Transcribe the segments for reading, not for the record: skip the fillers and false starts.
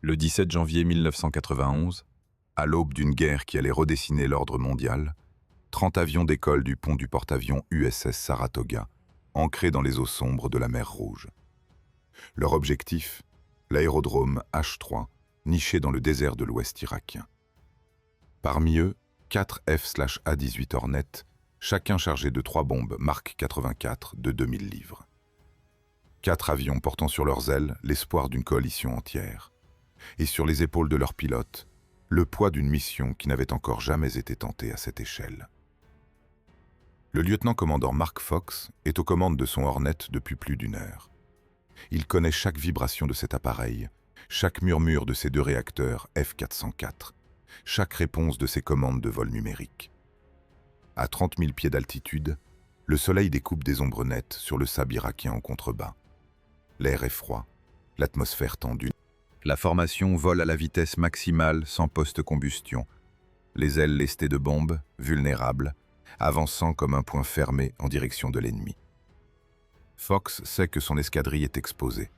Le 17 janvier 1991, à l'aube d'une guerre qui allait redessiner l'ordre mondial, 30 avions décollent du pont du porte-avions USS Saratoga, ancré dans les eaux sombres de la mer Rouge. Leur objectif, l'aérodrome H-3, niché dans le désert de l'Ouest irakien. Parmi eux, 4 F/A-18 Hornet, chacun chargé de 3 bombes Mark 84 de 2000 livres. 4 avions portant sur leurs ailes l'espoir d'une coalition entière. Et sur les épaules de leurs pilotes, le poids d'une mission qui n'avait encore jamais été tentée à cette échelle. Le lieutenant-commandant Mark Fox est aux commandes de son Hornet depuis plus d'1 heure. Il connaît chaque vibration de cet appareil, chaque murmure de ses 2 réacteurs F404, chaque réponse de ses commandes de vol numérique. À 30 000 pieds d'altitude, le soleil découpe des ombres nettes sur le sable irakien en contrebas. L'air est froid, l'atmosphère tendue. La formation vole à la vitesse maximale sans post-combustion, les ailes lestées de bombes, vulnérables, avançant comme un point fermé en direction de l'ennemi. Fox sait que son escadrille est exposée.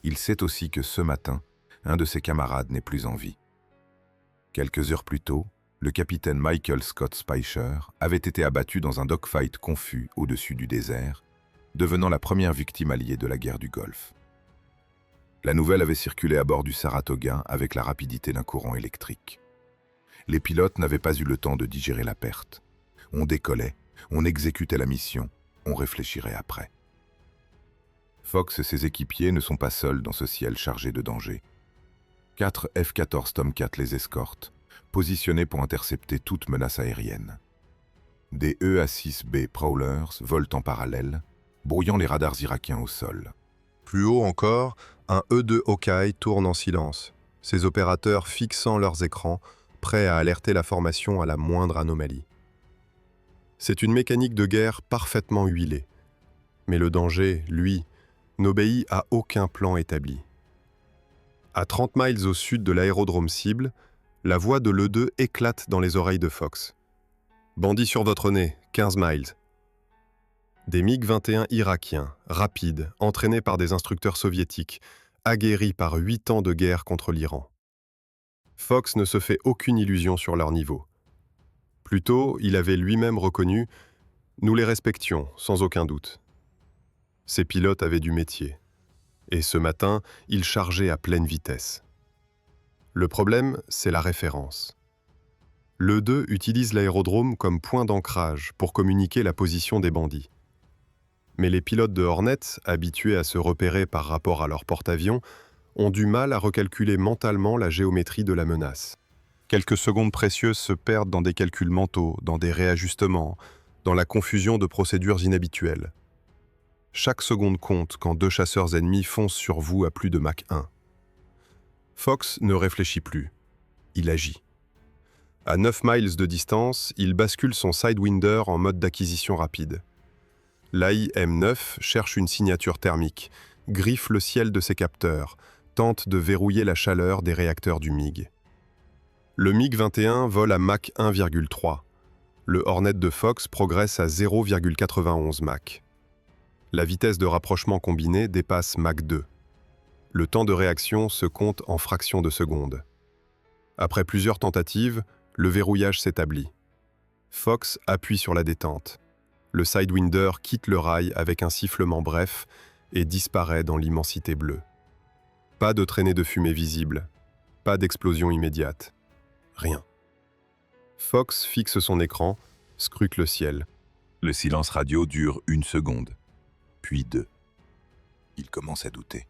Il sait aussi que ce matin, un de ses camarades n'est plus en vie. Quelques heures plus tôt, le capitaine Michael Scott Speicher avait été abattu dans un dogfight confus au-dessus du désert, devenant la première victime alliée de la guerre du Golfe. La nouvelle avait circulé à bord du Saratoga avec la rapidité d'un courant électrique. Les pilotes n'avaient pas eu le temps de digérer la perte. On décollait, on exécutait la mission, on réfléchirait après. Fox et ses équipiers ne sont pas seuls dans ce ciel chargé de danger. 4 F-14 Tomcat les escortent, positionnés pour intercepter toute menace aérienne. Des EA-6B Prowlers volent en parallèle, brouillant les radars irakiens au sol. Plus haut encore, un E-2 Hawkeye tourne en silence, ses opérateurs fixant leurs écrans, prêts à alerter la formation à la moindre anomalie. C'est une mécanique de guerre parfaitement huilée. Mais le danger, lui, n'obéit à aucun plan établi. À 30 miles au sud de l'aérodrome cible, la voix de l'E-2 éclate dans les oreilles de Fox. « Bandit sur votre nez, 15 miles ». Des MiG-21 irakiens, rapides, entraînés par des instructeurs soviétiques, aguerris par 8 ans de guerre contre l'Iran. Fox ne se fait aucune illusion sur leur niveau. Plutôt, il avait lui-même reconnu « Nous les respections, sans aucun doute ». Ces pilotes avaient du métier. Et ce matin, ils chargeaient à pleine vitesse. Le problème, c'est la référence. L'E-2 utilise l'aérodrome comme point d'ancrage pour communiquer la position des bandits. Mais les pilotes de Hornet, habitués à se repérer par rapport à leur porte-avions, ont du mal à recalculer mentalement la géométrie de la menace. Quelques secondes précieuses se perdent dans des calculs mentaux, dans des réajustements, dans la confusion de procédures inhabituelles. Chaque seconde compte quand 2 chasseurs ennemis foncent sur vous à plus de Mach 1. Fox ne réfléchit plus. Il agit. À 9 miles de distance, il bascule son Sidewinder en mode d'acquisition rapide. L'AI-M9 cherche une signature thermique, griffe le ciel de ses capteurs, tente de verrouiller la chaleur des réacteurs du MiG. Le MiG-21 vole à Mach 1,3. Le Hornet de Fox progresse à 0,91 Mach. La vitesse de rapprochement combinée dépasse Mach 2. Le temps de réaction se compte en fractions de seconde. Après plusieurs tentatives, le verrouillage s'établit. Fox appuie sur la détente. Le Sidewinder quitte le rail avec un sifflement bref et disparaît dans l'immensité bleue. Pas de traînée de fumée visible, pas d'explosion immédiate. Rien. Fox fixe son écran, scrute le ciel. Le silence radio dure 1 seconde, puis 2. Il commence à douter.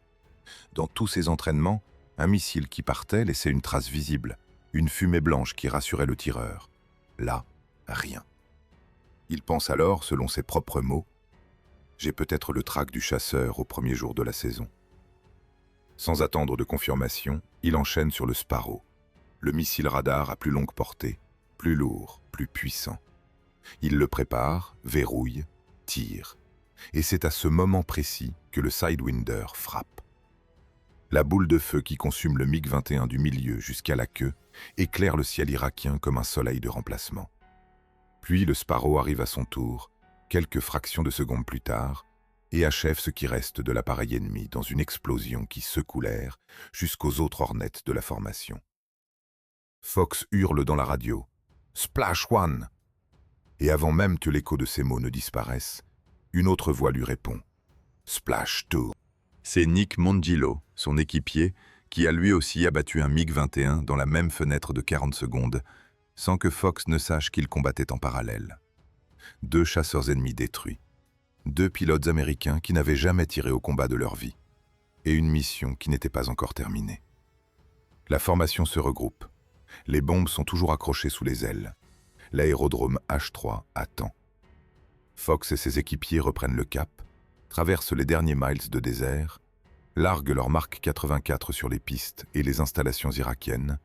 Dans tous ses entraînements, un missile qui partait laissait une trace visible, une fumée blanche qui rassurait le tireur. Là, rien. Il pense alors, selon ses propres mots, « J'ai peut-être le trac du chasseur au premier jour de la saison ». Sans attendre de confirmation, il enchaîne sur le Sparrow, le missile radar à plus longue portée, plus lourd, plus puissant. Il le prépare, verrouille, tire. Et c'est à ce moment précis que le Sidewinder frappe. La boule de feu qui consume le MiG-21 du milieu jusqu'à la queue éclaire le ciel irakien comme un soleil de remplacement. Puis le Sparrow arrive à son tour, quelques fractions de secondes plus tard, et achève ce qui reste de l'appareil ennemi dans une explosion qui secoue l'air jusqu'aux autres Hornets de la formation. Fox hurle dans la radio « Splash One !» Et avant même que l'écho de ces mots ne disparaisse, une autre voix lui répond « Splash Two !» C'est Nick Mongillo, son équipier, qui a lui aussi abattu un MiG-21 dans la même fenêtre de 40 secondes, sans que Fox ne sache qu'ils combattaient en parallèle. 2 chasseurs ennemis détruits, 2 pilotes américains qui n'avaient jamais tiré au combat de leur vie, et une mission qui n'était pas encore terminée. La formation se regroupe. Les bombes sont toujours accrochées sous les ailes. L'aérodrome H3 attend. Fox et ses équipiers reprennent le cap, traversent les derniers miles de désert, larguent leur Mark 84 sur les pistes et les installations irakiennes,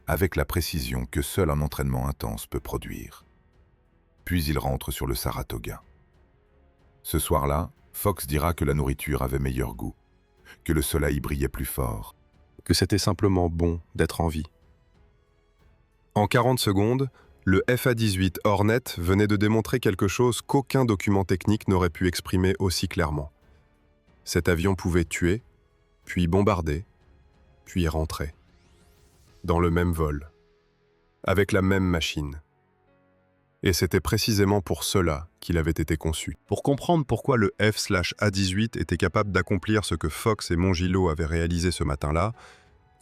avec la précision que seul un entraînement intense peut produire. Puis ils rentrent sur le Saratoga. Ce soir-là, Fox dira que la nourriture avait meilleur goût, que le soleil brillait plus fort, que c'était simplement bon d'être en vie. En 40 secondes, le FA-18 Hornet venait de démontrer quelque chose qu'aucun document technique n'aurait pu exprimer aussi clairement. Cet avion pouvait tuer, puis bombarder, puis rentrer. Dans le même vol, avec la même machine. Et c'était précisément pour cela qu'il avait été conçu. Pour comprendre pourquoi le F/A-18 était capable d'accomplir ce que Fox et Mongillo avaient réalisé ce matin-là,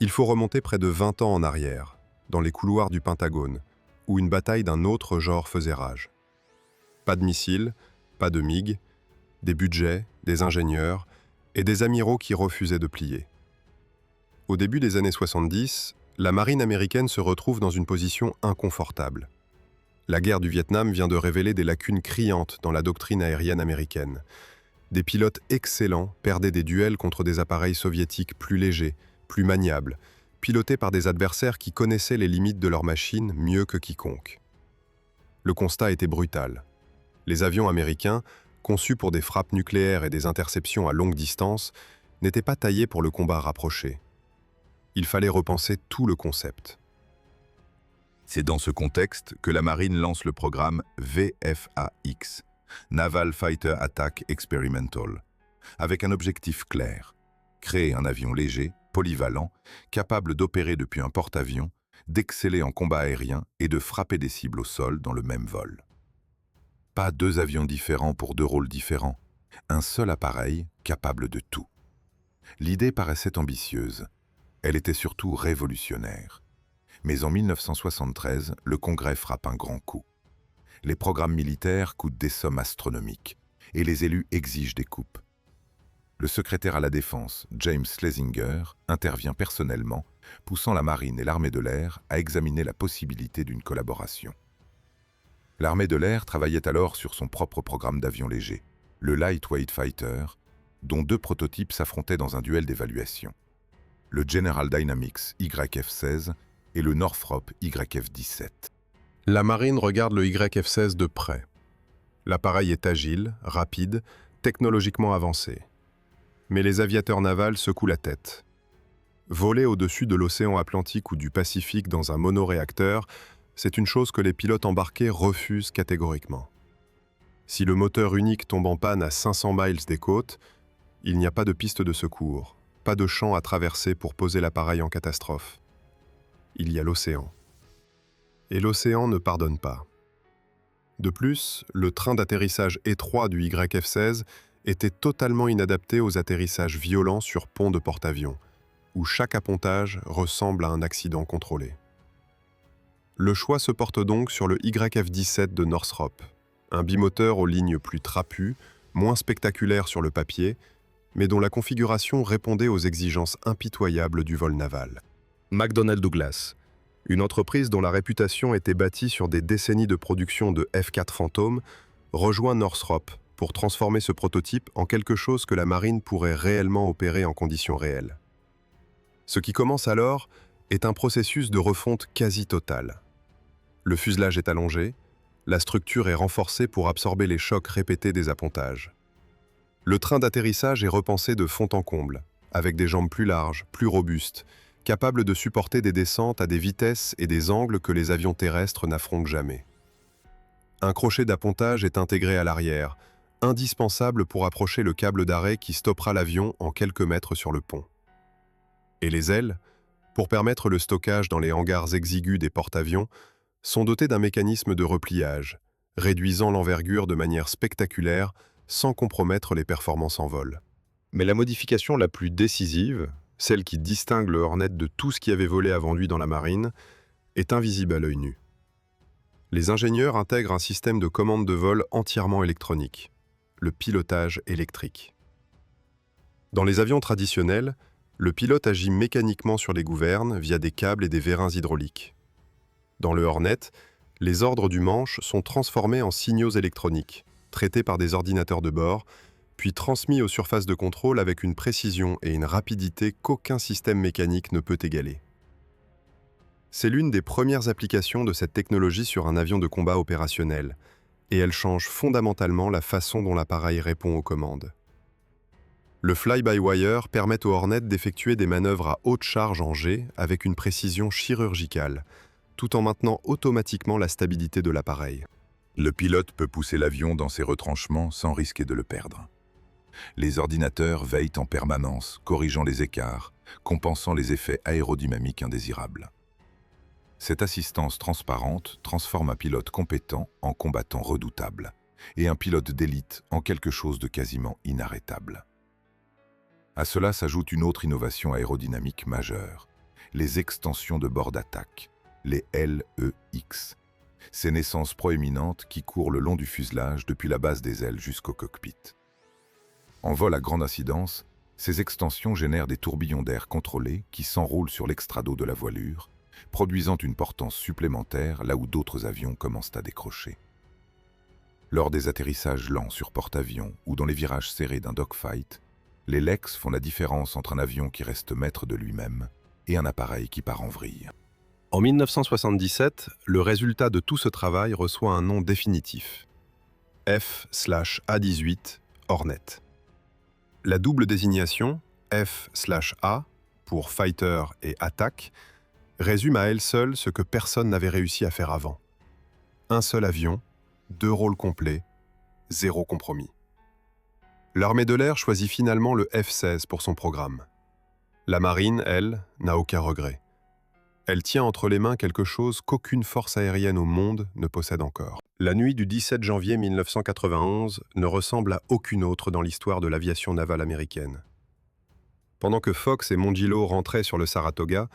il faut remonter près de 20 ans en arrière, dans les couloirs du Pentagone, où une bataille d'un autre genre faisait rage. Pas de missiles, pas de MiG, des budgets, des ingénieurs et des amiraux qui refusaient de plier. Au début des années 70, la marine américaine se retrouve dans une position inconfortable. La guerre du Vietnam vient de révéler des lacunes criantes dans la doctrine aérienne américaine. Des pilotes excellents perdaient des duels contre des appareils soviétiques plus légers, plus maniables, pilotés par des adversaires qui connaissaient les limites de leur machine mieux que quiconque. Le constat était brutal. Les avions américains, conçus pour des frappes nucléaires et des interceptions à longue distance, n'étaient pas taillés pour le combat rapproché. Il fallait repenser tout le concept. C'est dans ce contexte que la marine lance le programme VFAX, Naval Fighter Attack Experimental, avec un objectif clair, créer un avion léger, polyvalent, capable d'opérer depuis un porte-avions, d'exceller en combat aérien et de frapper des cibles au sol dans le même vol. Pas 2 avions différents pour 2 rôles différents, un seul appareil capable de tout. L'idée paraissait ambitieuse, elle était surtout révolutionnaire. Mais en 1973, le Congrès frappe un grand coup. Les programmes militaires coûtent des sommes astronomiques, et les élus exigent des coupes. Le secrétaire à la Défense, James Schlesinger, intervient personnellement, poussant la marine et l'armée de l'air à examiner la possibilité d'une collaboration. L'armée de l'air travaillait alors sur son propre programme d'avions légers, le Lightweight Fighter, dont 2 prototypes s'affrontaient dans un duel d'évaluation. Le General Dynamics YF-16 et le Northrop YF-17. La marine regarde le YF-16 de près. L'appareil est agile, rapide, technologiquement avancé. Mais les aviateurs navals secouent la tête. Voler au-dessus de l'océan Atlantique ou du Pacifique dans un monoréacteur, c'est une chose que les pilotes embarqués refusent catégoriquement. Si le moteur unique tombe en panne à 500 miles des côtes, il n'y a pas de piste de secours, pas de champ à traverser pour poser l'appareil en catastrophe. Il y a l'océan. Et l'océan ne pardonne pas. De plus, le train d'atterrissage étroit du YF-16 était totalement inadapté aux atterrissages violents sur pont de porte-avions, où chaque appontage ressemble à un accident contrôlé. Le choix se porte donc sur le YF-17 de Northrop, un bimoteur aux lignes plus trapues, moins spectaculaire sur le papier, mais dont la configuration répondait aux exigences impitoyables du vol naval. McDonnell Douglas, une entreprise dont la réputation était bâtie sur des décennies de production de F-4 Phantom, rejoint Northrop pour transformer ce prototype en quelque chose que la marine pourrait réellement opérer en conditions réelles. Ce qui commence alors est un processus de refonte quasi totale. Le fuselage est allongé, la structure est renforcée pour absorber les chocs répétés des appontages. Le train d'atterrissage est repensé de fond en comble, avec des jambes plus larges, plus robustes, capables de supporter des descentes à des vitesses et des angles que les avions terrestres n'affrontent jamais. Un crochet d'appontage est intégré à l'arrière, indispensable pour approcher le câble d'arrêt qui stoppera l'avion en quelques mètres sur le pont. Et les ailes, pour permettre le stockage dans les hangars exigus des porte-avions, sont dotées d'un mécanisme de repliage, réduisant l'envergure de manière spectaculaire sans compromettre les performances en vol. Mais la modification la plus décisive, celle qui distingue le Hornet de tout ce qui avait volé avant lui dans la marine, est invisible à l'œil nu. Les ingénieurs intègrent un système de commande de vol entièrement électronique, le pilotage électrique. Dans les avions traditionnels, le pilote agit mécaniquement sur les gouvernes via des câbles et des vérins hydrauliques. Dans le Hornet, les ordres du manche sont transformés en signaux électroniques, traités par des ordinateurs de bord, puis transmis aux surfaces de contrôle avec une précision et une rapidité qu'aucun système mécanique ne peut égaler. C'est l'une des premières applications de cette technologie sur un avion de combat opérationnel, et elle change fondamentalement la façon dont l'appareil répond aux commandes. Le fly-by-wire permet au Hornet d'effectuer des manœuvres à haute charge en G avec une précision chirurgicale, tout en maintenant automatiquement la stabilité de l'appareil. Le pilote peut pousser l'avion dans ses retranchements sans risquer de le perdre. Les ordinateurs veillent en permanence, corrigeant les écarts, compensant les effets aérodynamiques indésirables. Cette assistance transparente transforme un pilote compétent en combattant redoutable, et un pilote d'élite en quelque chose de quasiment inarrêtable. À cela s'ajoute une autre innovation aérodynamique majeure, les extensions de bord d'attaque, les LEX. Ces naissances proéminentes qui courent le long du fuselage depuis la base des ailes jusqu'au cockpit. En vol à grande incidence, ces extensions génèrent des tourbillons d'air contrôlés qui s'enroulent sur l'extrado de la voilure, produisant une portance supplémentaire là où d'autres avions commencent à décrocher. Lors des atterrissages lents sur porte-avions ou dans les virages serrés d'un dogfight, les LEX font la différence entre un avion qui reste maître de lui-même et un appareil qui part en vrille. En 1977, le résultat de tout ce travail reçoit un nom définitif. F/A-18 Hornet. La double désignation, F/A, pour Fighter et Attaque, résume à elle seule ce que personne n'avait réussi à faire avant. Un seul avion, 2 rôles complets, 0 compromis. L'armée de l'air choisit finalement le F-16 pour son programme. La marine, elle, n'a aucun regret. Elle tient entre les mains quelque chose qu'aucune force aérienne au monde ne possède encore. La nuit du 17 janvier 1991 ne ressemble à aucune autre dans l'histoire de l'aviation navale américaine. Pendant que Fox et Mondillo rentraient sur le Saratoga,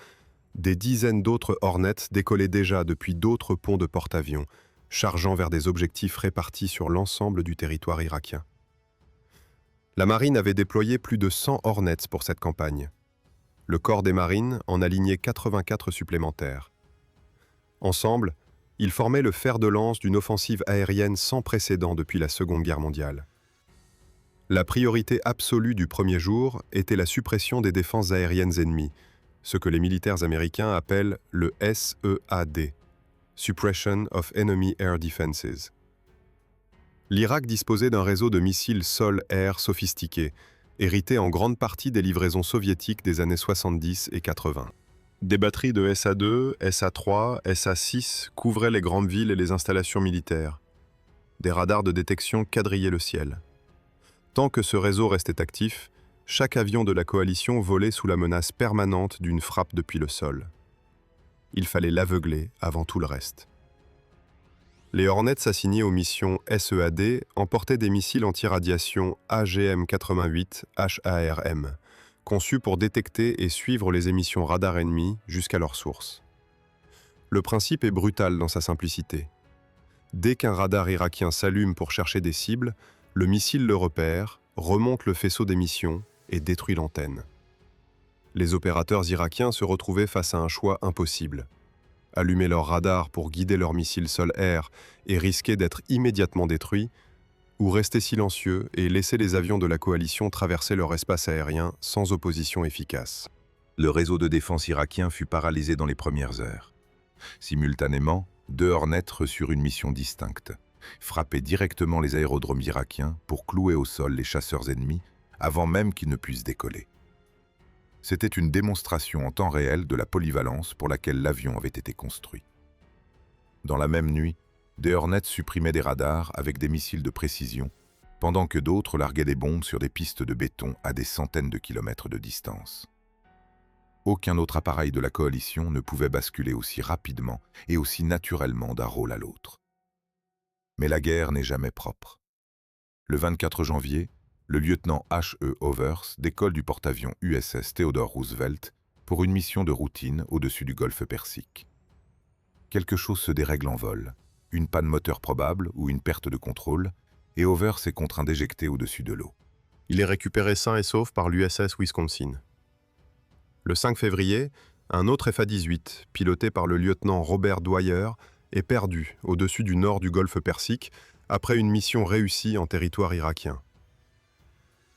des dizaines d'autres Hornets décollaient déjà depuis d'autres ponts de porte-avions, chargeant vers des objectifs répartis sur l'ensemble du territoire irakien. La marine avait déployé plus de 100 Hornets pour cette campagne. Le corps des marines en alignait 84 supplémentaires. Ensemble, ils formaient le fer de lance d'une offensive aérienne sans précédent depuis la Seconde Guerre mondiale. La priorité absolue du premier jour était la suppression des défenses aériennes ennemies, ce que les militaires américains appellent le SEAD, Suppression of Enemy Air Defenses. L'Irak disposait d'un réseau de missiles sol-air sophistiqués, hérité en grande partie des livraisons soviétiques des années 70 et 80. Des batteries de SA-2, SA-3, SA-6 couvraient les grandes villes et les installations militaires. Des radars de détection quadrillaient le ciel. Tant que ce réseau restait actif, chaque avion de la coalition volait sous la menace permanente d'une frappe depuis le sol. Il fallait l'aveugler avant tout le reste. Les Hornets assignés aux missions SEAD emportaient des missiles anti-radiation AGM-88 HARM, conçus pour détecter et suivre les émissions radar ennemies jusqu'à leur source. Le principe est brutal dans sa simplicité. Dès qu'un radar irakien s'allume pour chercher des cibles, le missile le repère, remonte le faisceau d'émission et détruit l'antenne. Les opérateurs irakiens se retrouvaient face à un choix impossible. Allumer leur radar pour guider leurs missiles sol-air et risquer d'être immédiatement détruits, ou rester silencieux et laisser les avions de la coalition traverser leur espace aérien sans opposition efficace. Le réseau de défense irakien fut paralysé dans les premières heures. Simultanément, 2 Hornets reçurent une mission distincte, frapper directement les aérodromes irakiens pour clouer au sol les chasseurs ennemis avant même qu'ils ne puissent décoller. C'était une démonstration en temps réel de la polyvalence pour laquelle l'avion avait été construit. Dans la même nuit, des Hornets supprimaient des radars avec des missiles de précision, pendant que d'autres larguaient des bombes sur des pistes de béton à des centaines de kilomètres de distance. Aucun autre appareil de la coalition ne pouvait basculer aussi rapidement et aussi naturellement d'un rôle à l'autre. Mais la guerre n'est jamais propre. Le 24 janvier, le lieutenant H.E. Overs décolle du porte-avions USS Theodore Roosevelt pour une mission de routine au-dessus du golfe Persique. Quelque chose se dérègle en vol, une panne moteur probable ou une perte de contrôle, et Overs est contraint d'éjecter au-dessus de l'eau. Il est récupéré sain et sauf par l'USS Wisconsin. Le 5 février, un autre FA-18, piloté par le lieutenant Robert Dwyer, est perdu au-dessus du nord du golfe Persique après une mission réussie en territoire irakien.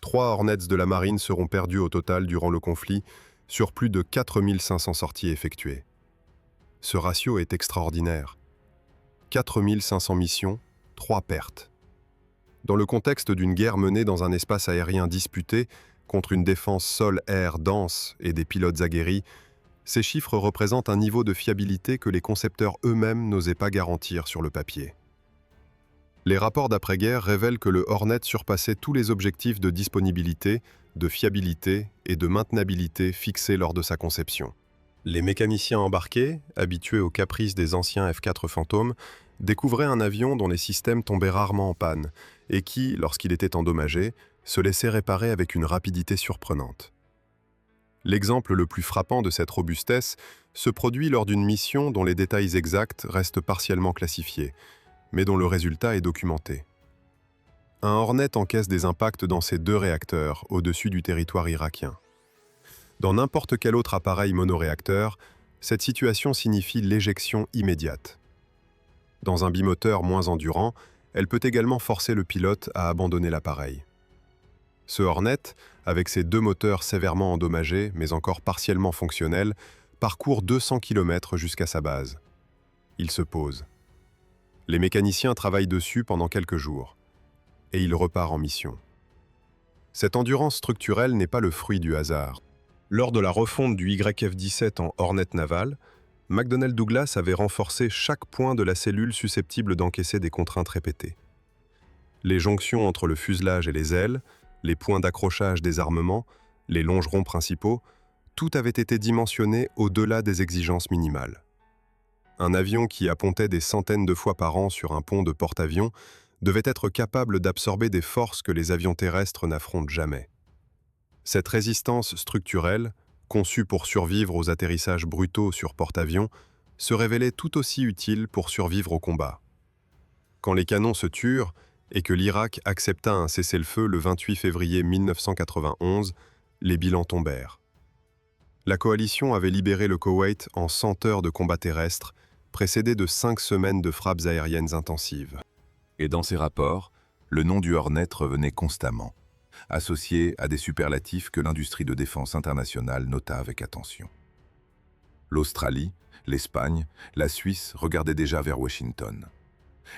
3 Hornets de la marine seront perdus au total durant le conflit, sur plus de 4500 sorties effectuées. Ce ratio est extraordinaire. 4500 missions, 3 pertes. Dans le contexte d'une guerre menée dans un espace aérien disputé, contre une défense sol-air dense et des pilotes aguerris, ces chiffres représentent un niveau de fiabilité que les concepteurs eux-mêmes n'osaient pas garantir sur le papier. Les rapports d'après-guerre révèlent que le Hornet surpassait tous les objectifs de disponibilité, de fiabilité et de maintenabilité fixés lors de sa conception. Les mécaniciens embarqués, habitués aux caprices des anciens F-4 Phantom, découvraient un avion dont les systèmes tombaient rarement en panne et qui, lorsqu'il était endommagé, se laissait réparer avec une rapidité surprenante. L'exemple le plus frappant de cette robustesse se produit lors d'une mission dont les détails exacts restent partiellement classifiés, mais dont le résultat est documenté. Un Hornet encaisse des impacts dans ses 2 réacteurs au-dessus du territoire irakien. Dans n'importe quel autre appareil monoréacteur, cette situation signifie l'éjection immédiate. Dans un bimoteur moins endurant, elle peut également forcer le pilote à abandonner l'appareil. Ce Hornet, avec ses 2 moteurs sévèrement endommagés mais encore partiellement fonctionnels, parcourt 200 km jusqu'à sa base. Il se pose. Les mécaniciens travaillent dessus pendant quelques jours, et il repart en mission. Cette endurance structurelle n'est pas le fruit du hasard. Lors de la refonte du YF-17 en Hornet naval, McDonnell Douglas avait renforcé chaque point de la cellule susceptible d'encaisser des contraintes répétées. Les jonctions entre le fuselage et les ailes, les points d'accrochage des armements, les longerons principaux, tout avait été dimensionné au-delà des exigences minimales. Un avion qui appontait des centaines de fois par an sur un pont de porte-avions devait être capable d'absorber des forces que les avions terrestres n'affrontent jamais. Cette résistance structurelle, conçue pour survivre aux atterrissages brutaux sur porte-avions, se révélait tout aussi utile pour survivre au combat. Quand les canons se turent, et que l'Irak accepta un cessez-le-feu le 28 février 1991, les bilans tombèrent. La coalition avait libéré le Koweït en 100 heures de combat terrestre, précédé de 5 semaines de frappes aériennes intensives. Et dans ces rapports, le nom du Hornet revenait constamment, associé à des superlatifs que l'industrie de défense internationale nota avec attention. L'Australie, l'Espagne, la Suisse regardaient déjà vers Washington.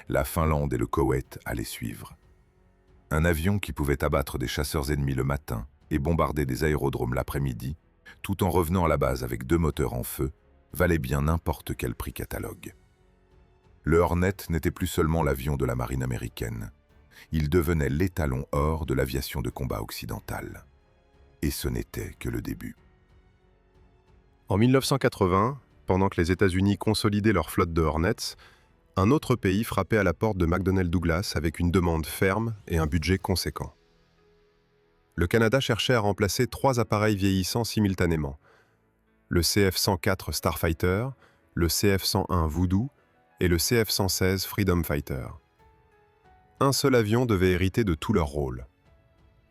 La Finlande et le Koweït allaient suivre. Un avion qui pouvait abattre des chasseurs ennemis le matin et bombarder des aérodromes l'après-midi, tout en revenant à la base avec 2 moteurs en feu, valait bien n'importe quel prix catalogue. Le Hornet n'était plus seulement l'avion de la marine américaine. Il devenait l'étalon or de l'aviation de combat occidentale. Et ce n'était que le début. En 1980, pendant que les États-Unis consolidaient leur flotte de Hornets, un autre pays frappait à la porte de McDonnell Douglas avec une demande ferme et un budget conséquent. Le Canada cherchait à remplacer 3 appareils vieillissants simultanément. Le CF-104 Starfighter, le CF-101 Voodoo et le CF-116 Freedom Fighter. Un seul avion devait hériter de tous leurs rôles.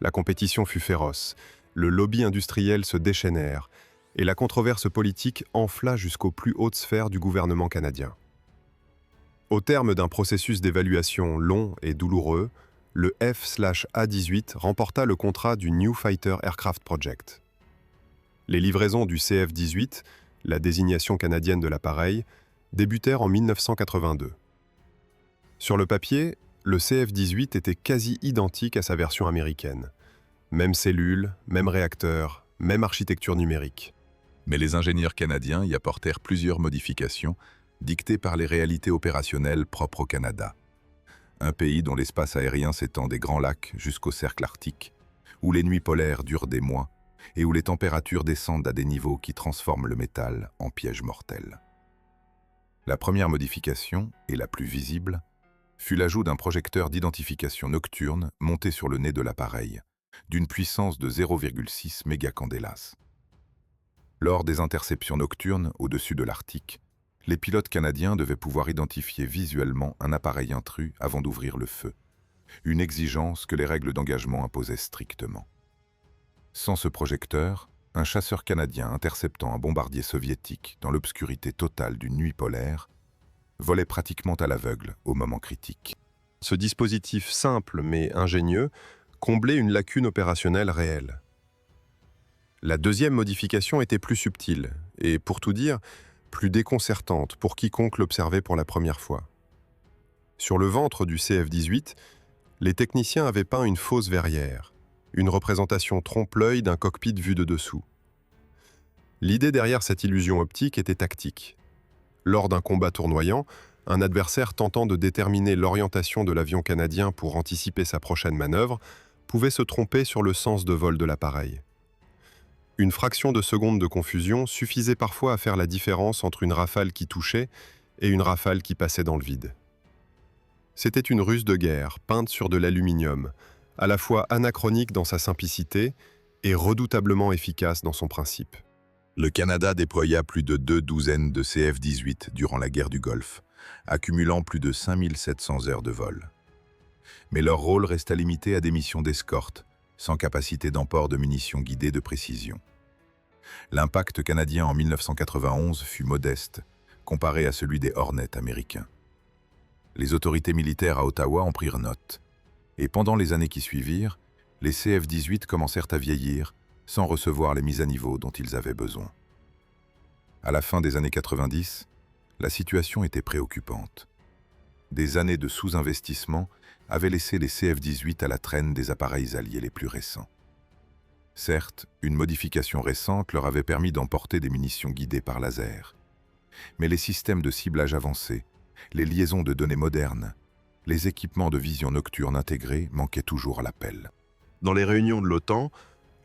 La compétition fut féroce, le lobby industriel se déchaînèrent et la controverse politique enfla jusqu'aux plus hautes sphères du gouvernement canadien. Au terme d'un processus d'évaluation long et douloureux, le F/A-18 remporta le contrat du New Fighter Aircraft Project. Les livraisons du CF-18, la désignation canadienne de l'appareil, débutèrent en 1982. Sur le papier, le CF-18 était quasi identique à sa version américaine. Même cellule, même réacteur, même architecture numérique. Mais les ingénieurs canadiens y apportèrent plusieurs modifications dictées par les réalités opérationnelles propres au Canada. un pays dont l'espace aérien s'étend des grands lacs jusqu'au cercle arctique, où les nuits polaires durent des mois et où les températures descendent à des niveaux qui transforment le métal en piège mortel. La première modification, et la plus visible, fut l'ajout d'un projecteur d'identification nocturne monté sur le nez de l'appareil, d'une puissance de 0,6 mégacandelas. Lors des interceptions nocturnes au-dessus de l'Arctique, les pilotes canadiens devaient pouvoir identifier visuellement un appareil intrus avant d'ouvrir le feu, une exigence que les règles d'engagement imposaient strictement. Sans ce projecteur, un chasseur canadien interceptant un bombardier soviétique dans l'obscurité totale d'une nuit polaire volait pratiquement à l'aveugle au moment critique. Ce dispositif simple mais ingénieux comblait une lacune opérationnelle réelle. La deuxième modification était plus subtile et, pour tout dire, plus déconcertante pour quiconque l'observait pour la première fois. Sur le ventre du CF-18, les techniciens avaient peint une fausse verrière, une représentation trompe-l'œil d'un cockpit vu de dessous. L'idée derrière cette illusion optique était tactique. Lors d'un combat tournoyant, un adversaire tentant de déterminer l'orientation de l'avion canadien pour anticiper sa prochaine manœuvre pouvait se tromper sur le sens de vol de l'appareil. Une fraction de seconde de confusion suffisait parfois à faire la différence entre une rafale qui touchait et une rafale qui passait dans le vide. C'était une ruse de guerre peinte sur de l'aluminium, à la fois anachronique dans sa simplicité et redoutablement efficace dans son principe. Le Canada déploya plus de 2 douzaines de CF-18 durant la guerre du Golfe, accumulant plus de 5700 heures de vol. Mais leur rôle resta limité à des missions d'escorte, sans capacité d'emport de munitions guidées de précision. L'impact canadien en 1991 fut modeste, comparé à celui des Hornets américains. Les autorités militaires à Ottawa en prirent note, et pendant les années qui suivirent, les CF-18 commencèrent à vieillir sans recevoir les mises à niveau dont ils avaient besoin. À la fin des années 90, la situation était préoccupante. Des années de sous-investissement avaient laissé les CF-18 à la traîne des appareils alliés les plus récents. Certes, une modification récente leur avait permis d'emporter des munitions guidées par laser. Mais les systèmes de ciblage avancés, les liaisons de données modernes, les équipements de vision nocturne intégrés manquaient toujours à l'appel. Dans les réunions de l'OTAN,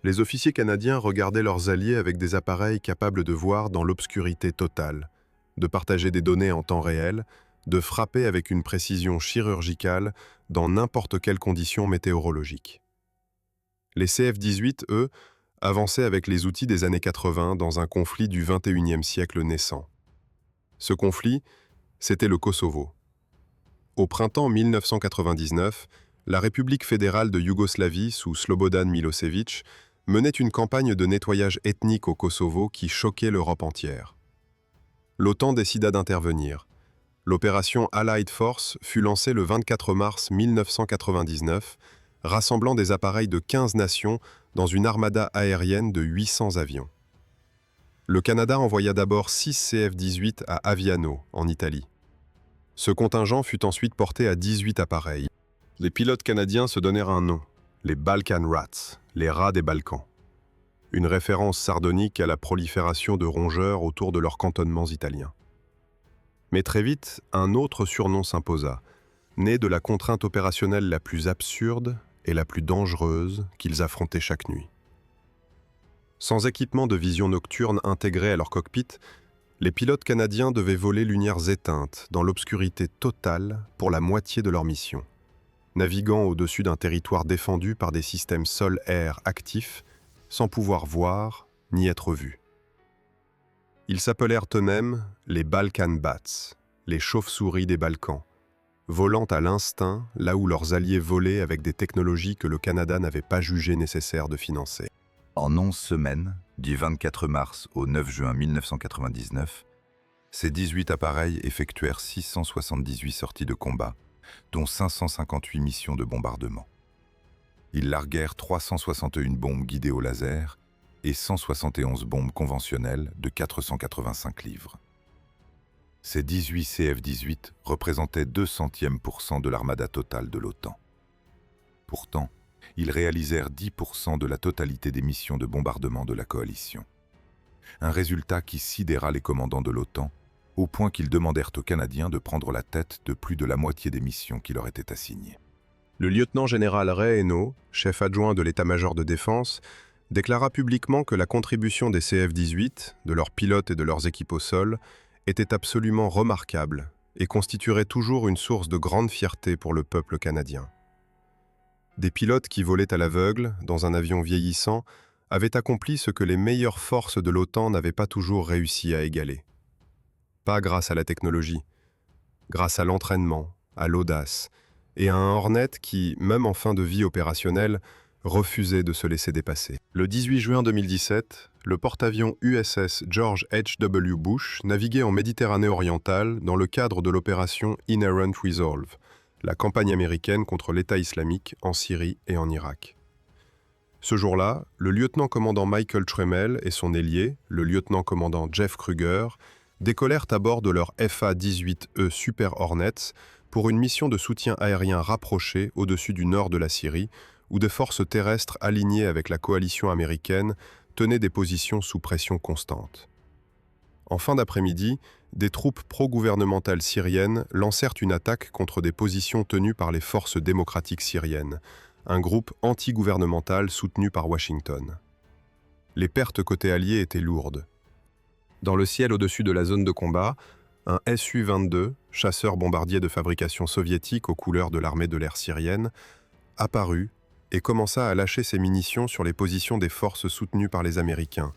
les officiers canadiens regardaient leurs alliés avec des appareils capables de voir dans l'obscurité totale, de partager des données en temps réel, de frapper avec une précision chirurgicale dans n'importe quelle condition météorologique. Les CF-18, eux, avançaient avec les outils des années 80 dans un conflit du XXIe siècle naissant. Ce conflit, c'était le Kosovo. Au printemps 1999, la République fédérale de Yougoslavie, sous Slobodan Milosevic, menait une campagne de nettoyage ethnique au Kosovo qui choquait l'Europe entière. L'OTAN décida d'intervenir. L'opération Allied Force fut lancée le 24 mars 1999, rassemblant des appareils de 15 nations dans une armada aérienne de 800 avions. Le Canada envoya d'abord 6 CF-18 à Aviano, en Italie. Ce contingent fut ensuite porté à 18 appareils. Les pilotes canadiens se donnèrent un nom, les Balkan Rats, les rats des Balkans. Une référence sardonique à la prolifération de rongeurs autour de leurs cantonnements italiens. Mais très vite, un autre surnom s'imposa, né de la contrainte opérationnelle la plus absurde et la plus dangereuse qu'ils affrontaient chaque nuit. Sans équipement de vision nocturne intégré à leur cockpit, les pilotes canadiens devaient voler lumières éteintes dans l'obscurité totale pour la moitié de leur mission, naviguant au-dessus d'un territoire défendu par des systèmes sol-air actifs, sans pouvoir voir ni être vus. Ils s'appelèrent eux-mêmes les Balkan Bats, les chauves-souris des Balkans, volant à l'instinct là où leurs alliés volaient avec des technologies que le Canada n'avait pas jugé nécessaire de financer. En 11 semaines, du 24 mars au 9 juin 1999, ces 18 appareils effectuèrent 678 sorties de combat, dont 558 missions de bombardement. Ils larguèrent 361 bombes guidées au laser et 171 bombes conventionnelles de 485 livres. Ces 18 CF-18 représentaient 2/100% de l'armada totale de l'OTAN. Pourtant, ils réalisèrent 10% de la totalité des missions de bombardement de la coalition. Un résultat qui sidéra les commandants de l'OTAN au point qu'ils demandèrent aux Canadiens de prendre la tête de plus de la moitié des missions qui leur étaient assignées. Le lieutenant-général Ray Hainaut, chef adjoint de l'état-major de défense, déclara publiquement que la contribution des CF-18, de leurs pilotes et de leurs équipes au sol, était absolument remarquable et constituerait toujours une source de grande fierté pour le peuple canadien. Des pilotes qui volaient à l'aveugle, dans un avion vieillissant, avaient accompli ce que les meilleures forces de l'OTAN n'avaient pas toujours réussi à égaler. Pas grâce à la technologie, grâce à l'entraînement, à l'audace, et à un Hornet qui, même en fin de vie opérationnelle, refusait de se laisser dépasser. Le 18 juin 2017, le porte-avions USS George H.W. Bush naviguait en Méditerranée orientale dans le cadre de l'opération Inherent Resolve, la campagne américaine contre l'État islamique en Syrie et en Irak. Ce jour-là, le lieutenant-commandant Michael Tremel et son ailier, le lieutenant-commandant Jeff Kruger, décollèrent à bord de leur FA-18E Super Hornets pour une mission de soutien aérien rapproché au-dessus du nord de la Syrie, où des forces terrestres alignées avec la coalition américaine tenaient des positions sous pression constante. En fin d'après-midi, des troupes pro-gouvernementales syriennes lancèrent une attaque contre des positions tenues par les forces démocratiques syriennes, un groupe anti-gouvernemental soutenu par Washington. Les pertes côté allié étaient lourdes. Dans le ciel au-dessus de la zone de combat, un Su-22, chasseur-bombardier de fabrication soviétique aux couleurs de l'armée de l'air syrienne, apparut et commença à lâcher ses munitions sur les positions des forces soutenues par les Américains,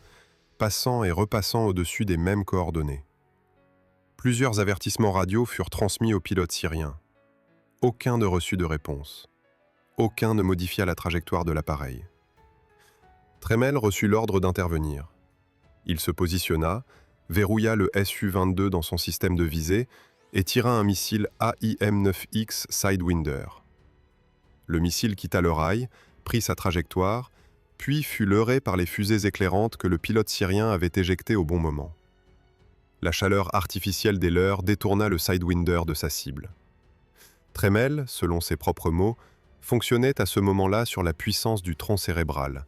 passant et repassant au-dessus des mêmes coordonnées. Plusieurs avertissements radio furent transmis aux pilotes syriens. Aucun ne reçut de réponse. Aucun ne modifia la trajectoire de l'appareil. Tremel reçut l'ordre d'intervenir. Il se positionna, verrouilla le Su-22 dans son système de visée et tira un missile AIM-9X Sidewinder. Le missile quitta le rail, prit sa trajectoire, puis fut leurré par les fusées éclairantes que le pilote syrien avait éjectées au bon moment. La chaleur artificielle des leurres détourna le Sidewinder de sa cible. Tremel, selon ses propres mots, fonctionnait à ce moment-là sur la puissance du tronc cérébral,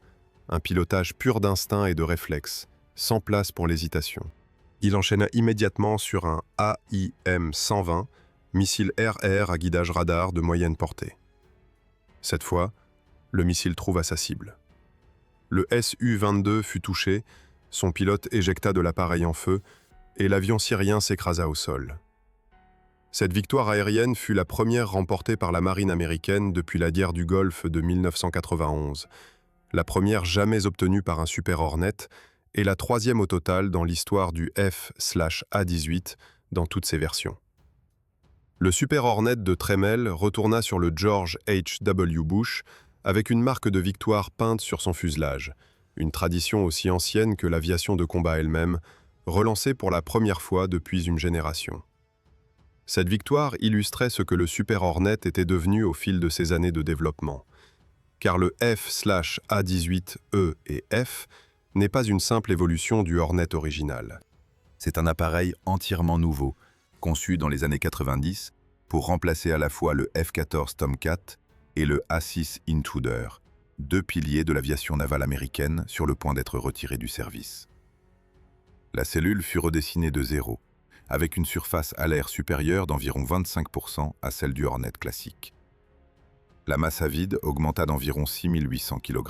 un pilotage pur d'instinct et de réflexe, sans place pour l'hésitation. Il enchaîna immédiatement sur un AIM-120, missile air-air à guidage radar de moyenne portée. Cette fois, le missile trouva sa cible. Le Su-22 fut touché, son pilote éjecta de l'appareil en feu et l'avion syrien s'écrasa au sol. Cette victoire aérienne fut la première remportée par la marine américaine depuis la guerre du Golfe de 1991, la première jamais obtenue par un Super Hornet et la troisième au total dans l'histoire du F/A-18 dans toutes ses versions. Le Super Hornet de Tremel retourna sur le George H.W. Bush avec une marque de victoire peinte sur son fuselage, une tradition aussi ancienne que l'aviation de combat elle-même, relancée pour la première fois depuis une génération. Cette victoire illustrait ce que le Super Hornet était devenu au fil de ses années de développement. Car le F/A-18E et F n'est pas une simple évolution du Hornet original. C'est un appareil entièrement nouveau, conçu dans les années 90 pour remplacer à la fois le F-14 Tomcat et le A-6 Intruder, deux piliers de l'aviation navale américaine sur le point d'être retirés du service. La cellule fut redessinée de zéro, avec une surface à l'air supérieure d'environ 25% à celle du Hornet classique. La masse à vide augmenta d'environ 6800 kg.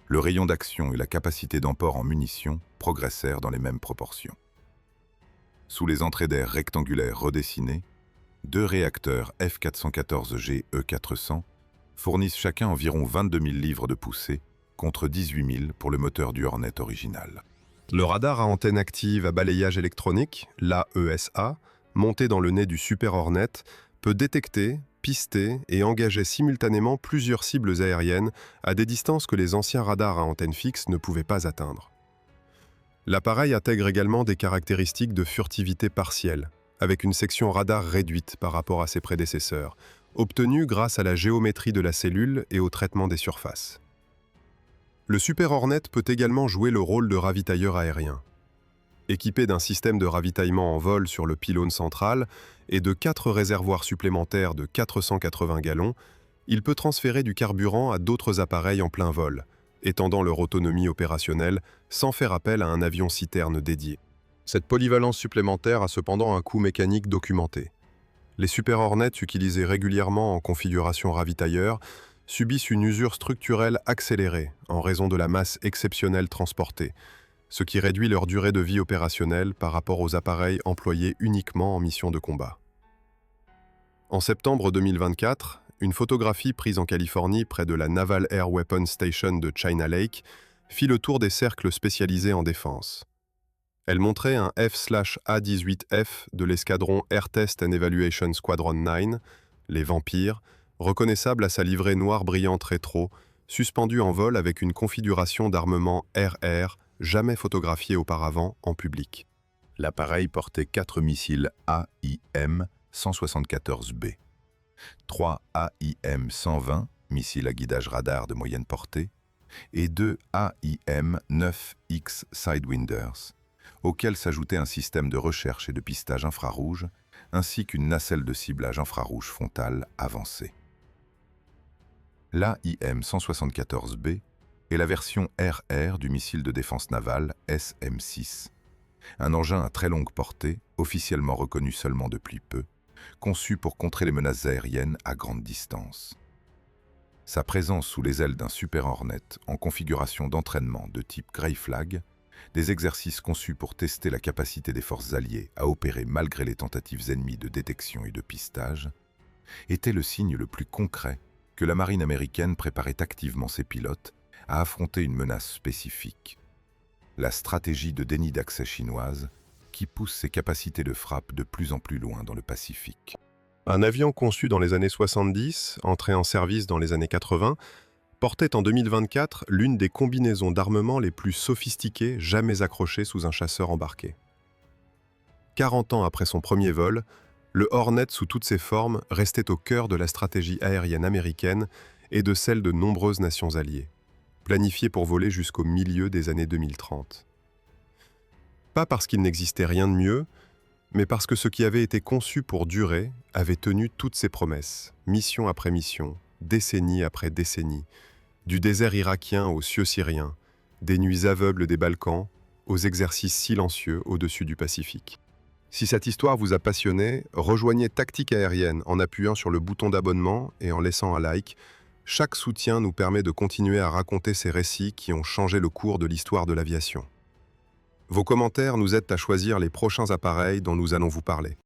Le rayon d'action et la capacité d'emport en munitions progressèrent dans les mêmes proportions. Sous les entrées d'air rectangulaires redessinées, deux réacteurs F414G E400 fournissent chacun environ 22 000 livres de poussée, contre 18 000 pour le moteur du Hornet original. Le radar à antenne active à balayage électronique, l'AESA, monté dans le nez du Super Hornet, peut détecter, pister et engager simultanément plusieurs cibles aériennes à des distances que les anciens radars à antenne fixe ne pouvaient pas atteindre. L'appareil intègre également des caractéristiques de furtivité partielle, avec une section radar réduite par rapport à ses prédécesseurs, obtenue grâce à la géométrie de la cellule et au traitement des surfaces. Le Super Hornet peut également jouer le rôle de ravitailleur aérien. Équipé d'un système de ravitaillement en vol sur le pylône central et de 4 réservoirs supplémentaires de 480 gallons, il peut transférer du carburant à d'autres appareils en plein vol, étendant leur autonomie opérationnelle sans faire appel à un avion citerne dédié. Cette polyvalence supplémentaire a cependant un coût mécanique documenté. Les Super Hornets, utilisés régulièrement en configuration ravitailleur, subissent une usure structurelle accélérée en raison de la masse exceptionnelle transportée, ce qui réduit leur durée de vie opérationnelle par rapport aux appareils employés uniquement en mission de combat. En septembre 2024, une photographie prise en Californie près de la Naval Air Weapons Station de China Lake fit le tour des cercles spécialisés en défense. Elle montrait un F/A-18F de l'escadron Air Test and Evaluation Squadron 9, les Vampires, reconnaissable à sa livrée noire brillante rétro, suspendu en vol avec une configuration d'armement RR jamais photographiée auparavant en public. L'appareil portait 4 missiles AIM-174B, 3 AIM-120, missiles à guidage radar de moyenne portée, et 2 AIM-9X Sidewinders, auquel s'ajoutait un système de recherche et de pistage infrarouge, ainsi qu'une nacelle de ciblage infrarouge frontale avancée. L'AIM-174B est la version RR du missile de défense navale SM-6, un engin à très longue portée, officiellement reconnu seulement depuis peu, conçu pour contrer les menaces aériennes à grande distance. Sa présence sous les ailes d'un Super Hornet en configuration d'entraînement de type Grey Flag, des exercices conçus pour tester la capacité des forces alliées à opérer malgré les tentatives ennemies de détection et de pistage, était le signe le plus concret que la marine américaine préparait activement ses pilotes à affronter une menace spécifique, la stratégie de déni d'accès chinoise qui pousse ses capacités de frappe de plus en plus loin dans le Pacifique. Un avion conçu dans les années 70, entré en service dans les années 80, portait en 2024 l'une des combinaisons d'armement les plus sophistiquées jamais accrochées sous un chasseur embarqué. 40 ans après son premier vol, le Hornet sous toutes ses formes restait au cœur de la stratégie aérienne américaine et de celle de nombreuses nations alliées, planifié pour voler jusqu'au milieu des années 2030. Pas parce qu'il n'existait rien de mieux, mais parce que ce qui avait été conçu pour durer avait tenu toutes ses promesses, mission après mission, décennie après décennie, du désert irakien aux cieux syriens, des nuits aveugles des Balkans aux exercices silencieux au-dessus du Pacifique. Si cette histoire vous a passionné, rejoignez Tactique Aérienne en appuyant sur le bouton d'abonnement et en laissant un like. Chaque soutien nous permet de continuer à raconter ces récits qui ont changé le cours de l'histoire de l'aviation. Vos commentaires nous aident à choisir les prochains appareils dont nous allons vous parler.